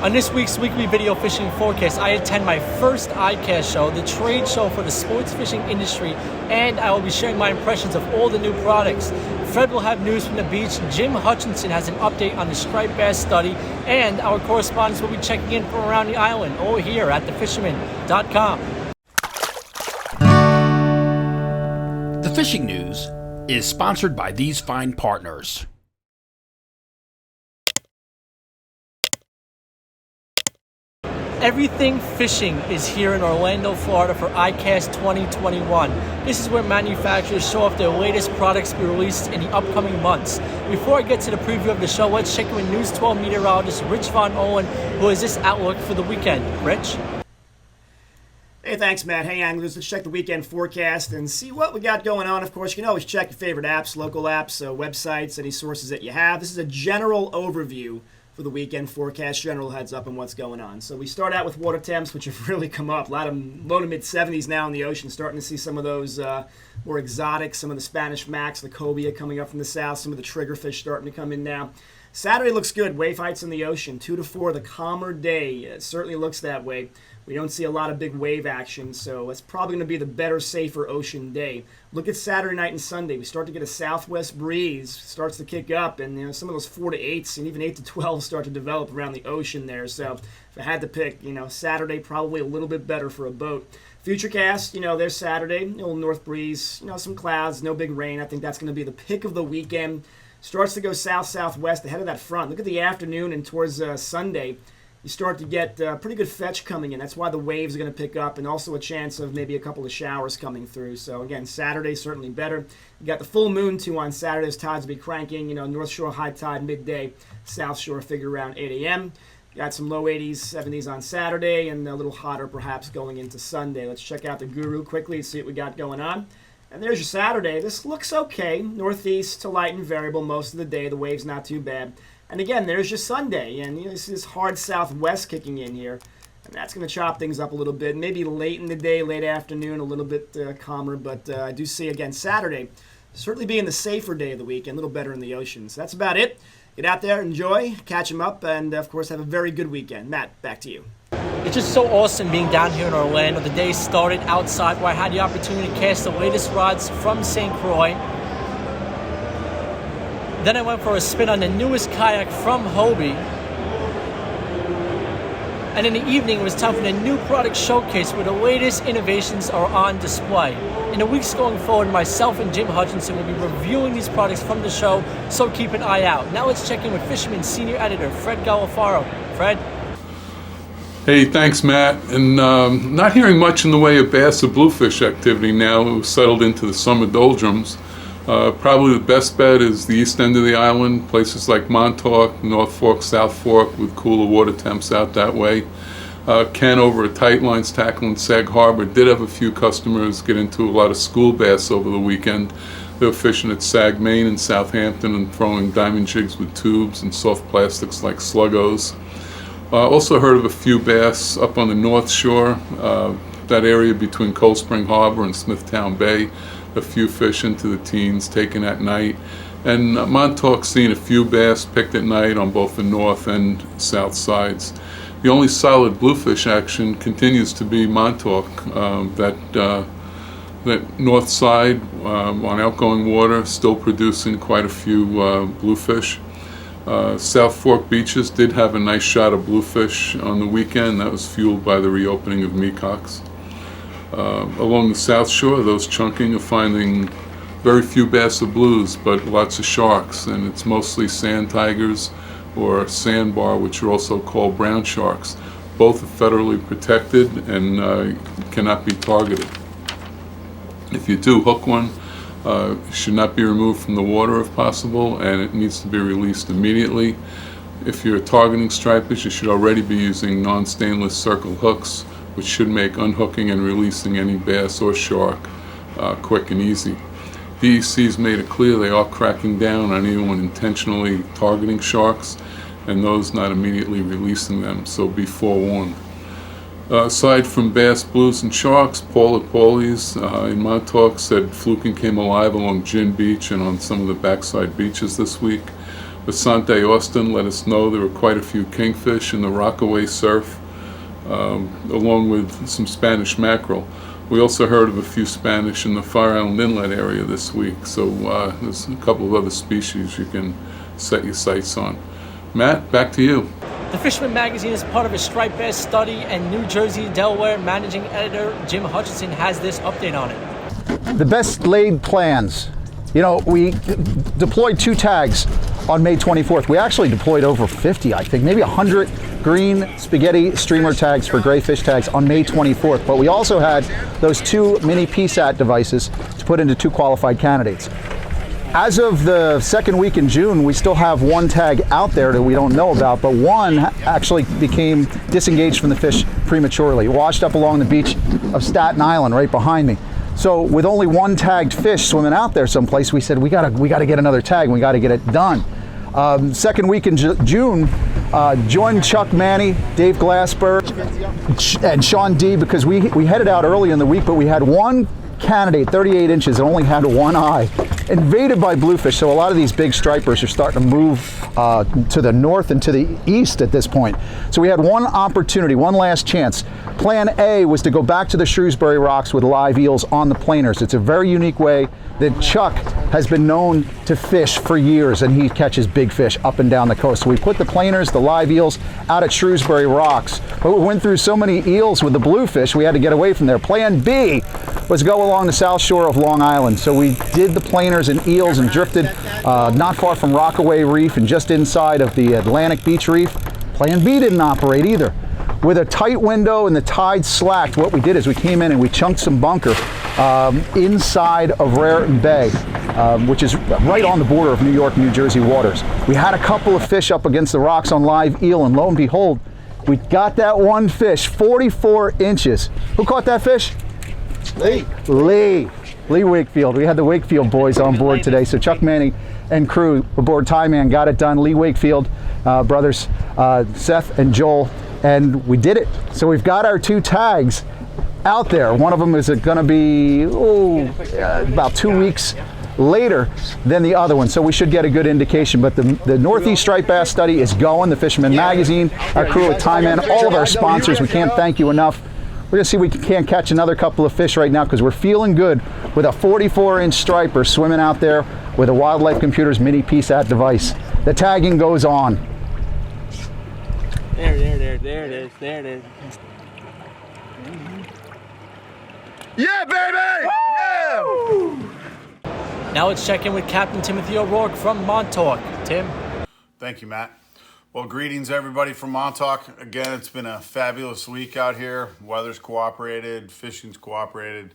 On this week's weekly video fishing forecast, I attend my first ICAST show, the trade show for the sports fishing industry, and I will be sharing my impressions of all the new products. Fred will have news from the beach, Jim Hutchinson has an update on the striped bass study, and our correspondents will be checking in from around the island, all here at thefisherman.com. The Fishing News is sponsored by these fine partners. Everything fishing is here in Orlando, Florida for ICAST 2021. This is where manufacturers show off their latest products to be released in the upcoming months. Before I get to the preview of the show, let's check in with News 12 meteorologist Rich von Ohlen, who has this outlook for the weekend. Rich? Hey, thanks, Matt. Hey, anglers. Let's check the weekend forecast and see what we got going on. Of course, you can always check your favorite apps, local apps, websites, any sources that you have. This is a general overview for the weekend forecast, general heads up on what's going on. So we start out with water temps, which have really come up. A lot of low to mid 70s now in the ocean, starting to see some of those more exotic, some of the Spanish max, the cobia coming up from the south, some of the triggerfish starting to come in now. Saturday looks good. Wave heights in the ocean, 2 to 4, the calmer day. It certainly looks that way. We don't see a lot of big wave action, so it's probably going to be the better, safer ocean day. Look at Saturday night and Sunday. We start to get a southwest breeze, starts to kick up, and some of those 4 to 8s and even 8 to 12 start to develop around the ocean there. So if I had to pick, Saturday probably a little bit better for a boat. Futurecast, there's Saturday, a little north breeze, some clouds, no big rain. I think that's going to be the pick of the weekend. Starts to go south-southwest ahead of that front. Look at the afternoon and towards Sunday. You start to get pretty good fetch coming in. That's why the waves are going to pick up, and also a chance of maybe a couple of showers coming through. So again, Saturday certainly better. You got the full moon too on Saturday. Those tides will be cranking. North Shore high tide midday, South Shore figure around 8 a.m. Got some low 80s, 70s on Saturday, and a little hotter perhaps going into Sunday. Let's check out the Guru quickly and see what we got going on. And there's your Saturday. This looks okay. Northeast to light and variable most of the day. The wave's not too bad. And again, there's your Sunday, and this is hard southwest kicking in here, and that's going to chop things up a little bit. Maybe late in the day, late afternoon, a little bit calmer, but I do see, again, Saturday certainly being the safer day of the week and a little better in the ocean. So that's about it. Get out there, enjoy, catch them up, and, of course, have a very good weekend. Matt, back to you. It's just so awesome being down here in Orlando. The day started outside where I had the opportunity to cast the latest rods from St. Croix. Then I went for a spin on the newest kayak from Hobie. And in the evening, it was time for the new product showcase where the latest innovations are on display. In the weeks going forward, myself and Jim Hutchinson will be reviewing these products from the show, so keep an eye out. Now let's check in with Fisherman Senior Editor Fred Golofaro. Fred? Hey, thanks, Matt. And not hearing much in the way of bass or bluefish activity now. We've settled into the summer doldrums. Probably the best bet is the east end of the island, places like Montauk, North Fork, South Fork, with cooler water temps out that way. Ken over at Tightlines Tackle in Sag Harbor did have a few customers get into a lot of school bass over the weekend. They were fishing at Sag, Maine and Southampton and throwing diamond jigs with tubes and soft plastics like sluggos. Also heard of a few bass up on the North Shore, that area between Cold Spring Harbor and Smithtown Bay. A few fish into the teens taken at night, and Montauk seen a few bass picked at night on both the north and south sides. The only solid bluefish action continues to be Montauk. That north side on outgoing water still producing quite a few bluefish. South Fork beaches did have a nice shot of bluefish on the weekend. That was fueled by the reopening of Mecox. Along the South Shore, those chunking are finding very few bass or blues, but lots of sharks, and it's mostly sand tigers or sandbar, which are also called brown sharks. Both are federally protected and cannot be targeted. If you do hook one, it should not be removed from the water if possible, and it needs to be released immediately. If you're targeting stripers, you should already be using non-stainless circle hooks, which should make unhooking and releasing any bass or shark quick and easy. DEC's made it clear they are cracking down on anyone intentionally targeting sharks and those not immediately releasing them, so be forewarned. Aside from bass, blues, and sharks, Paul at Paulie's in Montauk said fluking came alive along Gin Beach and on some of the backside beaches this week. Basante Austin let us know there were quite a few kingfish in the Rockaway surf, along with some Spanish mackerel. We also heard of a few Spanish in the Fire Island Inlet area this week, so there's a couple of other species you can set your sights on. Matt, back to you. The Fisherman magazine is part of a striped bass study, and New Jersey, Delaware managing editor Jim Hutchinson has this update on it. The best laid plans. You know, we deployed 2 tags on May 24th. We actually deployed over 50, I think, maybe 100 green spaghetti streamer tags for gray fish tags on May 24th. But we also had those 2 mini PSAT devices to put into 2 qualified candidates. As of the second week in June, we still have 1 tag out there that we don't know about, but 1 actually became disengaged from the fish prematurely, washed up along the beach of Staten Island right behind me. So with only 1 tagged fish swimming out there someplace, we said we gotta get another tag and we gotta get it done. Second week in June, joined Chuck Manny, Dave Glassberg, and Sean D, because we headed out early in the week, but we had 1 candidate, 38 inches, and only had 1 eye, invaded by bluefish. So a lot of these big stripers are starting to move to the north and to the east at this point. So we had 1 opportunity, 1 last chance. Plan A was to go back to the Shrewsbury Rocks with live eels on the planers. It's a very unique way that Chuck has been known to fish for years, and he catches big fish up and down the coast. So we put the planers, the live eels, out at Shrewsbury Rocks. But we went through so many eels with the bluefish, we had to get away from there. Plan B was go along the south shore of Long Island. So we did the planers and eels and drifted not far from Rockaway Reef and just inside of the Atlantic Beach Reef. Plan B didn't operate either. With a tight window and the tide slacked, what we did is we came in and we chunked some bunker inside of Raritan Bay, which is right on the border of New York, New Jersey waters. We had a couple of fish up against the rocks on live eel, and lo and behold, we got that 1 fish, 44 inches. Who caught that fish? Lee Wakefield. We had the Wakefield boys on board today, so Chuck Manning and crew aboard Tie Man got it done. Lee Wakefield brothers, Seth and Joel, and we did it. So we've got our 2 tags out there. One of them is going to be about 2 weeks later than the other one, so we should get a good indication. But the Northeast Striped Bass study is going. The Fisherman magazine, our crew at Tie Man, all of our sponsors, we can't thank you enough. We're gonna see if we can catch another couple of fish right now, because we're feeling good with a 44-inch striper swimming out there with a Wildlife Computers mini PSAT device. The tagging goes on. There it is. Yeah, baby! Yeah! Now let's check in with Captain Timothy O'Rourke from Montauk. Tim? Thank you, Matt. Well, greetings everybody from Montauk. Again, it's been a fabulous week out here. Weather's cooperated, fishing's cooperated.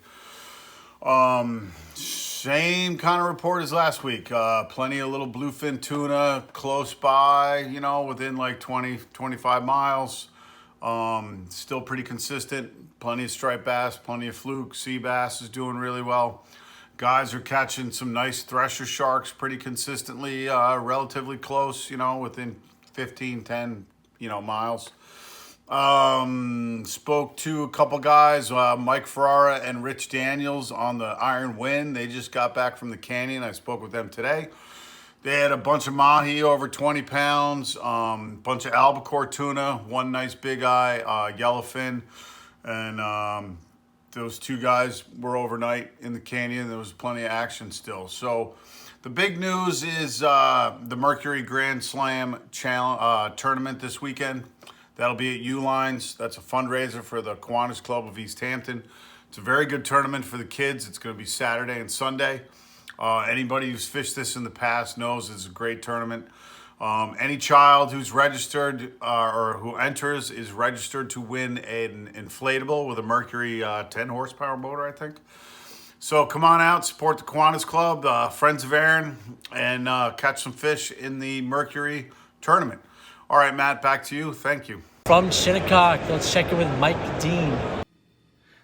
Same kind of report as last week. Plenty of little bluefin tuna close by, you know, within like 20, 25 miles. Still pretty consistent. Plenty of striped bass, plenty of fluke. Sea bass is doing really well. Guys are catching some nice thresher sharks pretty consistently, relatively close, you know, within 15, 10, miles. Spoke to a couple guys, Mike Ferrara and Rich Daniels on the Iron Wind. They just got back from the canyon. I spoke with them today. They had a bunch of mahi over 20 pounds, bunch of albacore tuna, 1 nice big eye, yellowfin, and those 2 guys were overnight in the canyon. There was plenty of action still. So the big news is the Mercury Grand Slam tournament this weekend. That'll be at U-Lines. That's a fundraiser for the Kiwanis Club of East Hampton. It's a very good tournament for the kids. It's going to be Saturday and Sunday. Anybody who's fished this in the past knows it's a great tournament. Any child who's registered or who enters is registered to win an inflatable with a Mercury 10 horsepower motor, I think. So come on out, support the Kiwanis Club, Friends of Aaron, and catch some fish in the Mercury tournament. All right, Matt, back to you. Thank you. From Shinnecock, let's check in with Mike Dean.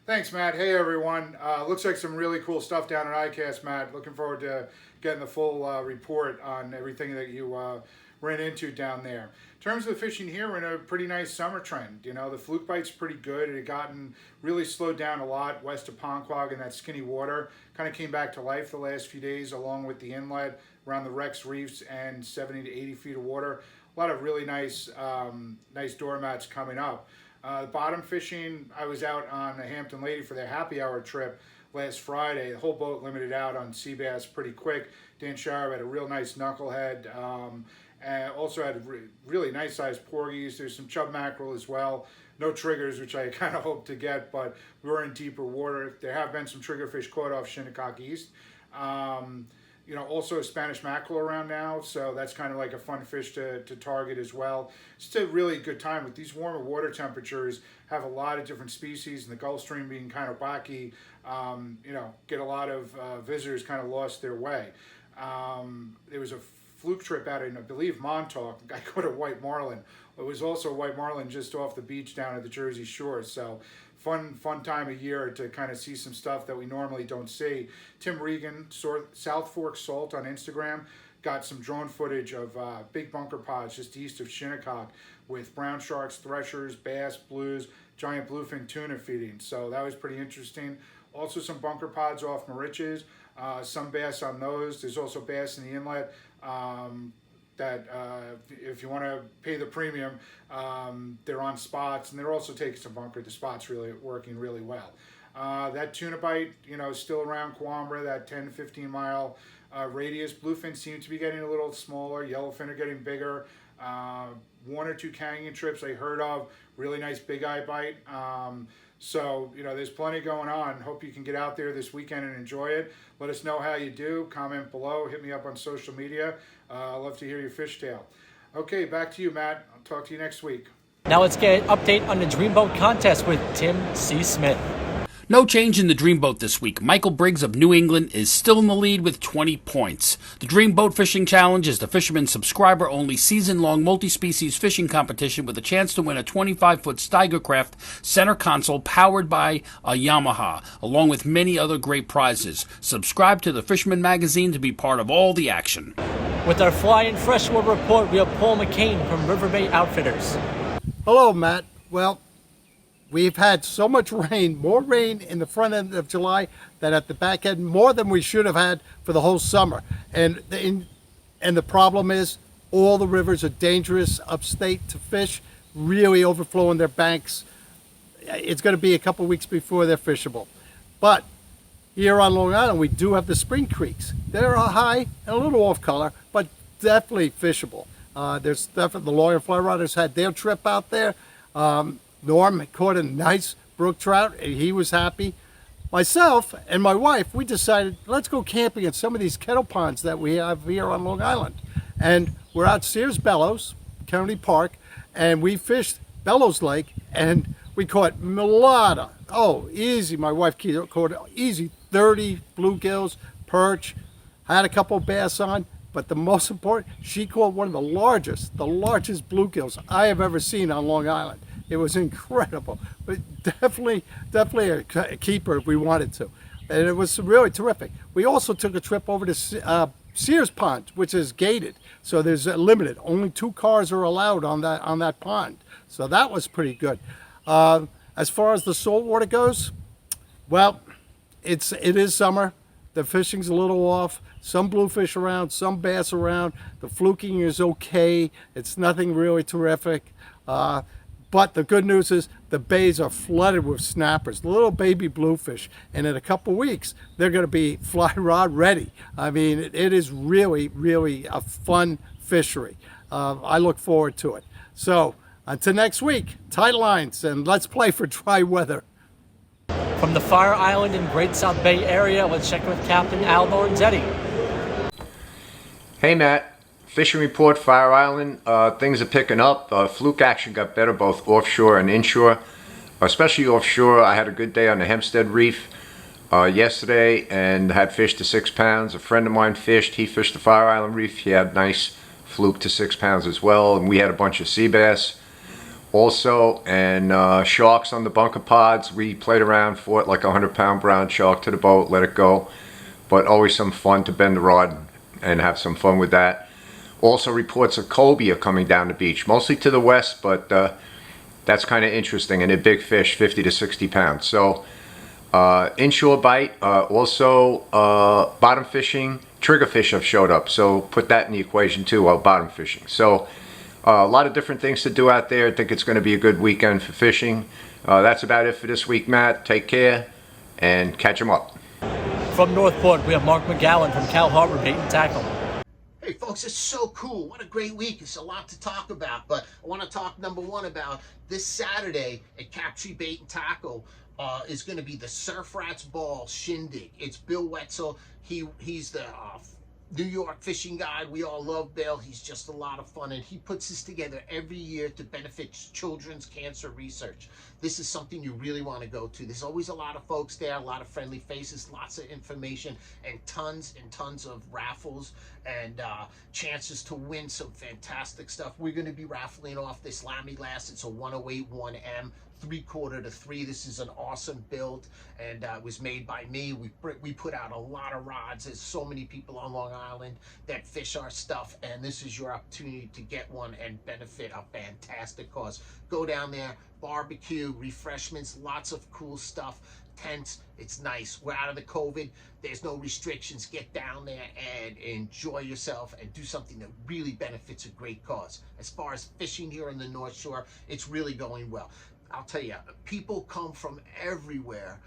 Thanks, Matt. Hey, everyone. Looks like some really cool stuff down at ICAST, Matt. Looking forward to getting the full report on everything that you ran into down there. In terms of the fishing here, we're in a pretty nice summer trend. You know, the fluke bite's pretty good. It had gotten really slowed down a lot west of Ponquag in that skinny water. Kind of came back to life the last few days, along with the inlet around the Rex Reefs and 70 to 80 feet of water. A lot of really nice doormats coming up. Bottom fishing, I was out on the Hampton Lady for their happy hour trip last Friday. The whole boat limited out on sea bass pretty quick. Dan Shire had a real nice knucklehead. And also had really nice sized porgies. There's some chub mackerel as well. No triggers, which I kind of hoped to get, but we were in deeper water. There have been some triggerfish caught off Shinnecock East. You know, also Spanish mackerel around now, so that's kind of like a fun fish to target as well. It's a really good time with these warmer water temperatures. Have a lot of different species, and the Gulf Stream being kind of wacky. You know, get a lot of visitors kind of lost their way. There was a fluke trip out in, I believe, Montauk. I caught a white marlin. It was also a white marlin just off the beach down at the Jersey Shore. So fun time of year to kind of see some stuff that we normally don't see. Tim Regan, South Fork Salt on Instagram, got some drone footage of big bunker pods just east of Shinnecock with brown sharks, threshers, bass, blues, giant bluefin tuna feeding. So that was pretty interesting. Also some bunker pods off Moriches, some bass on those. There's also bass in the inlet that if you want to pay the premium, they're on spots, and they're also taking some bunker. The spot's really working really well. That tuna bite, you know, is still around Quambra, that 10 to 15 mile radius. Bluefin seem to be getting a little smaller. Yellowfin are getting bigger. One or two canyon trips I heard of. Really nice big eye bite. So, you know, there's plenty going on. Hope you can get out there this weekend and enjoy it. Let us know how you do. Comment below. Hit me up on social media. I'd love to hear your fish tale. Okay, back to you, Matt. I'll talk to you next week. Now let's get an update on the Dreamboat contest with Tim C. Smith. No change in the Dreamboat this week. Michael Briggs of New England is still in the lead with 20 points. The Dreamboat Fishing Challenge is the Fisherman subscriber-only season-long multi-species fishing competition with a chance to win a 25-foot Steigercraft center console powered by a Yamaha, along with many other great prizes. Subscribe to the Fisherman magazine to be part of all the action. With our Fly and Freshwater report, we have Paul McCain from River Bay Outfitters. Hello, Matt. Well, we've had so much rain, more rain in the front end of July than at the back end, more than we should have had for the whole summer. And the problem is all the rivers are dangerous upstate to fish, really overflowing their banks. It's going to be a couple weeks before they're fishable. But here on Long Island, we do have the spring creeks. They're high and a little off color, but definitely fishable. There's definitely the lawyer fly rodders had their trip out there. Norm caught a nice brook trout, and he was happy. Myself and my wife, we decided, let's go camping in some of these kettle ponds that we have here on Long Island. And we're out Sears Bellows, County Park, and we fished Bellows Lake, and we caught mulata. Oh, easy. My wife caught easy 30 bluegills, perch, had a couple bass on, but the most important, she caught one of the largest bluegills I have ever seen on Long Island. It was incredible, but definitely a keeper if we wanted to. And it was really terrific. We also took a trip over to Sears Pond, which is gated. So there's limited. Only 2 cars are allowed on that pond. So that was pretty good. As far as the saltwater goes, well, it is summer. The fishing's a little off. Some bluefish around, some bass around. The fluking is okay. It's nothing really terrific. But the good news is the bays are flooded with snappers, little baby bluefish. And in a couple weeks, they're going to be fly rod ready. I mean, it is really, really a fun fishery. I look forward to it. So until next week, tight lines, and let's play for dry weather. From the Fire Island and Great South Bay area, let's check with Captain Al Lorrenzetti. Hey Matt, fishing report, Fire Island. Things are picking up. Fluke action got better both offshore and inshore. Especially offshore, I had a good day on the Hempstead Reef yesterday and had fish to 6 pounds. A friend of mine fished. He fished the Fire Island Reef. He had nice fluke to 6 pounds as well. And we had a bunch of sea bass also, and sharks on the bunker pods. We played around, fought like a 100-pound brown shark to the boat, let it go. But always some fun to bend the rod and have some fun with that. Also reports of cobia coming down the beach, mostly to the west, but that's kind of interesting. And they're big fish, 50 to 60 pounds. So inshore bite, also bottom fishing, triggerfish have showed up. So put that in the equation too while bottom fishing. So a lot of different things to do out there. I think it's going to be a good weekend for fishing. That's about it for this week, Matt. Take care and catch 'em up. From Northport, we have Mark McGowan from Cal Harbor Bait and Tackle. Hey folks, it's so cool. What a great week. It's a lot to talk about, but I want to talk number one about this Saturday at Captree Bait and Tackle is going to be the Surf Rats Ball Shindig. It's Bill Wetzel. He's the New York fishing guide. We all love Bill. He's just a lot of fun, and he puts this together every year to benefit children's cancer research. This is something you really want to go to. There's always a lot of folks there, a lot of friendly faces, lots of information, and tons of raffles and chances to win some fantastic stuff. We're going to be raffling off this Lammy Lass. It's a 108 1M. 3/4 to 3. This is an awesome build, and it was made by me. We put out a lot of rods. There's so many people on Long Island that fish our stuff, and this is your opportunity to get one and benefit a fantastic cause. Go down there, barbecue, refreshments, lots of cool stuff, tents. It's nice. We're out of the COVID. There's no restrictions. Get down there and enjoy yourself and do something that really benefits a great cause. As far as fishing here on the North Shore, it's really going well. I'll tell you, people come from everywhere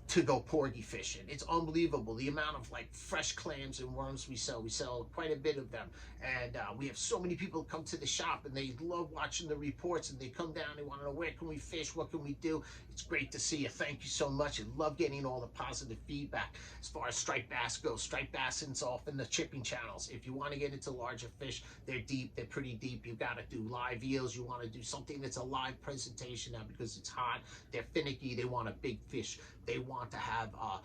to go porgy fishing. It's unbelievable the amount of like fresh clams and worms we sell. We sell quite a bit of them, and we have so many people come to the shop and they love watching the reports, and they come down, they want to know where can we fish, what can we do. It's great to see you. Thank you so much. I love getting all the positive feedback. As far as striped bass goes, striped bass is off in the chipping channels. If you want to get into larger fish, they're deep, they're pretty deep. You've got to do live eels. You want to do something that's a live presentation now because it's hot. They're finicky. They want a big fish. They want to have a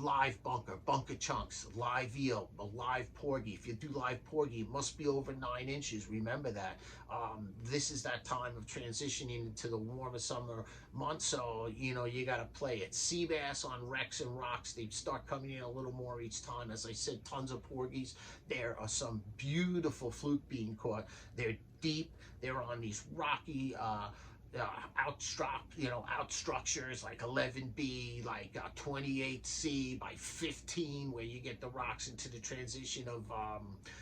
live bunker chunks, live eel, a live porgy. If you do live porgy, it must be over 9 inches. Remember that. This is that time of transitioning into the warmer summer months, so you know you got to play it. Sea bass on wrecks and rocks, they start coming in a little more each time. As I said, tons of porgies. There are some beautiful fluke being caught. They're deep. They're on these rocky out structures like 11B, like 28C by 15, where you get the rocks into the transition of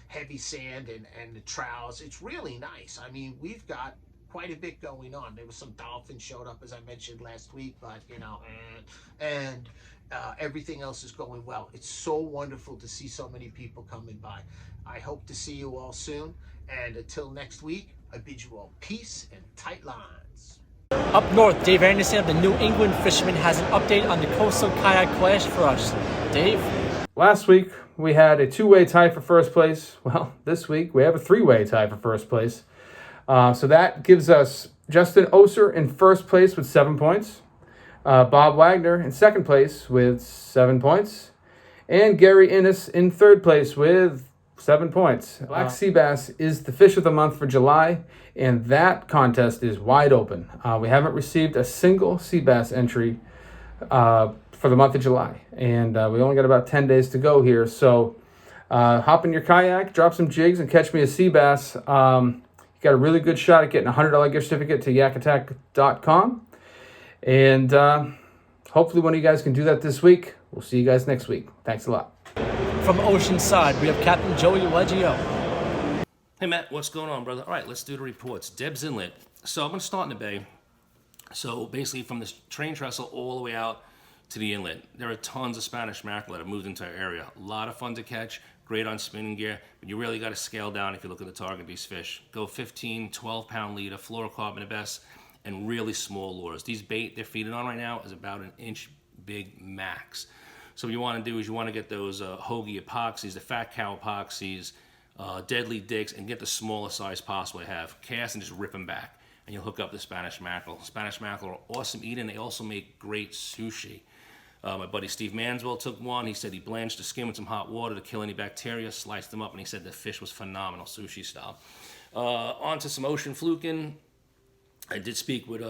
heavy sand and the troughs. It's really nice. I mean, we've got quite a bit going on. There was some dolphins showed up, as I mentioned last week, but you know, and everything else is going well. It's so wonderful to see so many people coming by. I hope to see you all soon, and until next week, I bid you all peace and tight lines. Up north, Dave Anderson of the New England Fisherman has an update on the Coastal Kayak Clash for us. Dave? Last week, we had a two-way tie for first place. Well, this week, we have a three-way tie for first place. So that gives us Justin Oser in first place with 7 points, Bob Wagner in second place with 7 points, and Gary Innes in third place with 7 points. Black sea bass is the fish of the month for July, and that contest is wide open. We haven't received a single sea bass entry for the month of July, and we only got about 10 days to go here. So hop in your kayak, drop some jigs, and catch me a sea bass. You got a really good shot at getting a $100 gift certificate to yakattack.com, and hopefully one of you guys can do that this week. We'll see you guys next week. Thanks a lot. From Oceanside, we have Captain Joey Leggio. Hey Matt, what's going on, brother? All right, let's do the reports. Deb's Inlet. So I'm going to start in the bay. So basically from the train trestle all the way out to the inlet, there are tons of Spanish mackerel that have moved into our area. A lot of fun to catch, great on spinning gear, but you really got to scale down if you look at the target these fish. Go 15, 12-pound leader, fluorocarbon at best, and really small lures. These bait they're feeding on right now is about an inch big max. So what you want to do is you want to get those hoagie epoxies, the fat cow epoxies, deadly dicks, and get the smallest size possible to have. Cast and just rip them back, and you'll hook up the Spanish mackerel. Spanish mackerel are awesome eating. They also make great sushi. My buddy Steve Manswell took one. He said he blanched the skin with some hot water to kill any bacteria, sliced them up, and he said the fish was phenomenal, sushi style. On to some ocean fluking. I did speak with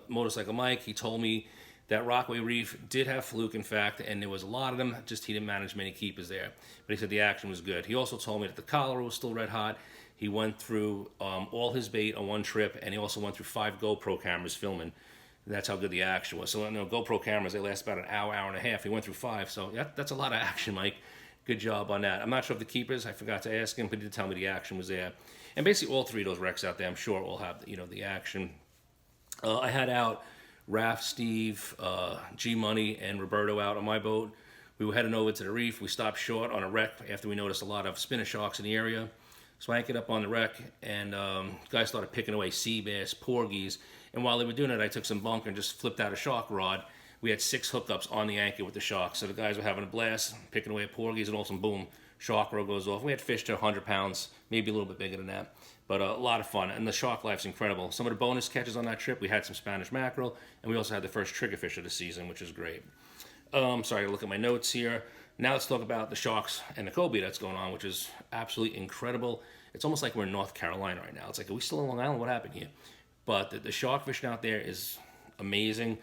Motorcycle Mike. He told me that Rockaway Reef did have fluke, in fact, and there was a lot of them, just he didn't manage many keepers there. But he said the action was good. He also told me that the cholera was still red hot. He went through all his bait on one trip, and he also went through 5 GoPro cameras filming. That's how good the action was. So, you know, GoPro cameras, they last about an hour, hour and a half. He went through 5, so that's a lot of action, Mike. Good job on that. I'm not sure if the keepers, I forgot to ask him, but he did tell me the action was there. And basically all 3 of those wrecks out there, I'm sure, will have, you know, the action. I had out Raph, Steve, G-Money, and Roberto out on my boat. We were heading over to the reef. We stopped short on a wreck after we noticed a lot of spinner sharks in the area. So I anchored up on the wreck, and guys started picking away sea bass, porgies. And while they were doing it, I took some bunker and just flipped out a shark rod. We had 6 hookups on the anchor with the sharks. So the guys were having a blast, picking away at porgies, and all of a sudden, boom, shark rod goes off. We had fish to 100 pounds, maybe a little bit bigger than that. But a lot of fun, and the shark life's incredible. Some of the bonus catches on that trip, we had some Spanish mackerel, and we also had the first triggerfish of the season, which is great. Sorry, I look at my notes here. Now let's talk about the sharks and the cobia that's going on, which is absolutely incredible. It's almost like we're in North Carolina right now. It's like, are we still in Long Island? What happened here? But the shark fishing out there is amazing,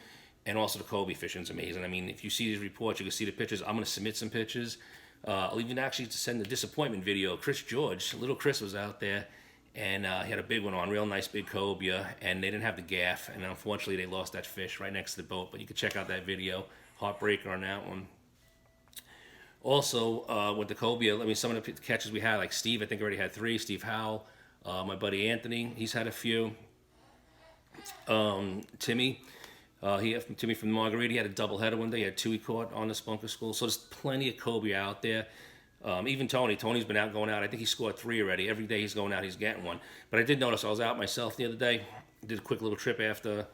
and also the cobia fishing is amazing. I mean, if you see these reports, you can see the pictures. I'm going to submit some pictures. I'll even actually send the disappointment video. Chris George, little Chris, was out there, and he had a big one on, real nice big cobia, and they didn't have the gaff, and unfortunately they lost that fish right next to the boat. But you can check out that video. Heartbreaker on that one. Also, with the cobia, I mean, some of the catches we had, like Steve, I think already had 3. Steve Howell, my buddy Anthony, he's had a few. Timmy from Margarita, he had a doubleheader one day. He had 2 he caught on this bunker school. So there's plenty of cobia out there. Even Tony's been out going out. I think he scored 3 already. Every day he's going out, he's getting one. But I did notice I was out myself the other day. Did a quick little trip after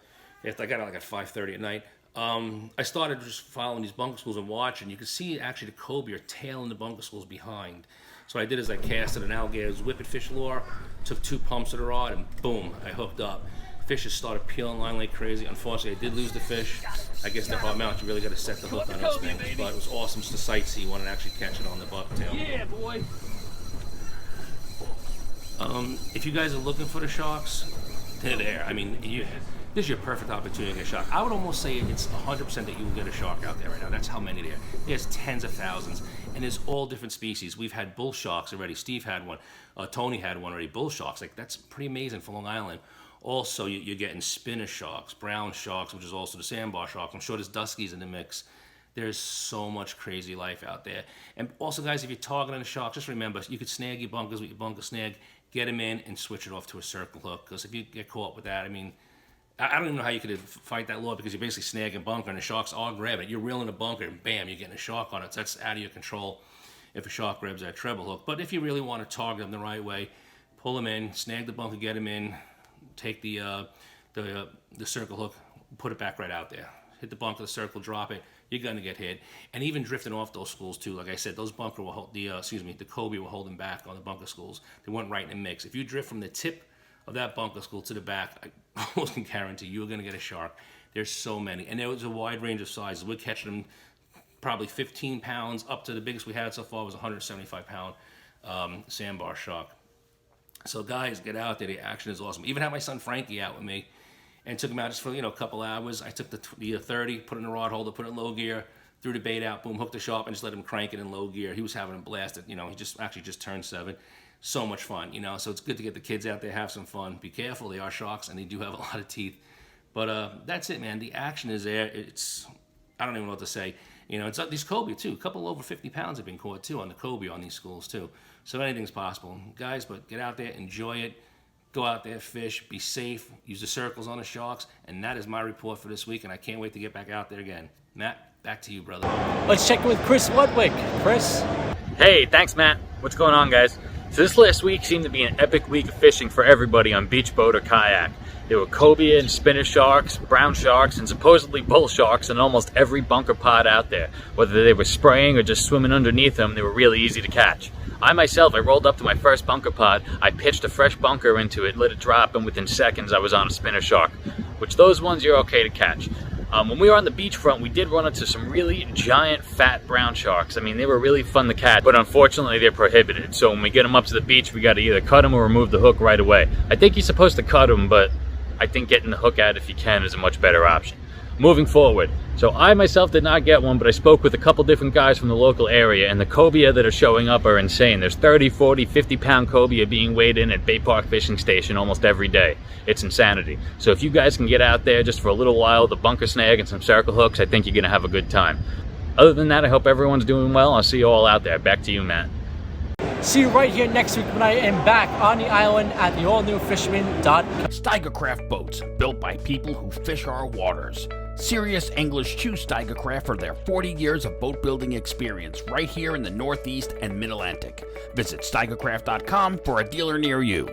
I got out like at 5:30 at night. I started just following these bunker schools and watching. You could see actually the cobia tailing the bunker schools behind. So what I did is I casted an alligator's whippet fish lure, took 2 pumps of the rod, and boom, I hooked up. Fish just started peeling line like crazy. Unfortunately, I did lose the fish. I guess the hard mount, you really got to set the hook on those things. But it was awesome just to sightsee one and actually catch it on the bucktail. Yeah, boy. If you guys are looking for the sharks, they're there. I mean, this is your perfect opportunity to get a shark. I would almost say it's 100% that you will get a shark out there right now. That's how many there. There's tens of thousands, and there's all different species. We've had bull sharks already. Steve had one. Tony had one already. Bull sharks, like that's pretty amazing for Long Island. Also, you're getting spinner sharks, brown sharks, which is also the sandbar sharks. I'm sure there's duskies in the mix. There's so much crazy life out there. And also, guys, if you're targeting a shark, just remember, you could snag your bunkers with your bunker snag, get them in, and switch it off to a circle hook. Because if you get caught with that, I mean, I don't even know how you could fight that law, because you're basically snagging bunker, and the sharks are grabbing it. You're reeling a bunker, and bam, you're getting a shark on it. So that's out of your control if a shark grabs that treble hook. But if you really want to target them the right way, pull them in, snag the bunker, get them in, take the circle hook, put it back right out there. Hit the bunker, the circle, drop it. You're gonna get hit. And even drifting off those schools too. Like I said, those bunker will hold the cobia will hold them back on the bunker schools. They weren't right in the mix. If you drift from the tip of that bunker school to the back, I almost can guarantee you're gonna get a shark. There's so many, and there was a wide range of sizes. We're catching them probably 15 pounds up to the biggest we had so far was 175 pound sandbar shark. So guys, get out there. The action is awesome. Even had my son Frankie out with me, and took him out just for a couple hours. I took the 30, put it in the rod holder, put it in low gear, threw the bait out, boom, hooked the shark, and just let him crank it in low gear. He was having a blast. He just turned 7. So much fun, So it's good to get the kids out there, have some fun. Be careful, they are sharks, and they do have a lot of teeth. But that's it, man. The action is there. I don't even know what to say. It's these cobia too. A couple over 50 pounds have been caught too on the cobia on these schools too. So anything's possible, guys. But get out there, enjoy it. Go out there, fish, be safe, use the circles on the sharks, and that is my report for this week, and I can't wait to get back out there again. Matt, back to you, brother. Let's check in with Chris Ludwig. Chris? Hey, thanks, Matt. What's going on, guys? So this last week seemed to be an epic week of fishing for everybody on beach boat or kayak. There were cobia and spinner sharks, brown sharks, and supposedly bull sharks in almost every bunker pod out there. Whether they were spraying or just swimming underneath them, they were really easy to catch. I rolled up to my first bunker pod, I pitched a fresh bunker into it, let it drop, and within seconds I was on a spinner shark, which those ones you're okay to catch. When we were on the beachfront, we did run into some really giant, fat brown sharks. I mean, they were really fun to catch, but unfortunately they're prohibited. So when we get them up to the beach, we got to either cut them or remove the hook right away. I think you're supposed to cut them, but I think getting the hook out if you can is a much better option. moving forward. So I myself did not get one, but I spoke with a couple different guys from the local area, and the cobia that are showing up are insane. There's 30, 40, 50-pound cobia being weighed in at Bay Park Fishing Station almost every day. It's insanity. So if you guys can get out there just for a little while with a bunker snag and some circle hooks, I think you're going to have a good time. Other than that, I hope everyone's doing well. I'll see you all out there. Back to you, Matt. See you right here next week when I am back on the island at the all-new Fisherman.com. Steigercraft boats, built by people who fish our waters. Serious anglers choose Steigercraft for their 40 years of boat building experience right here in the Northeast and Mid-Atlantic. Visit steigercraft.com for a dealer near you.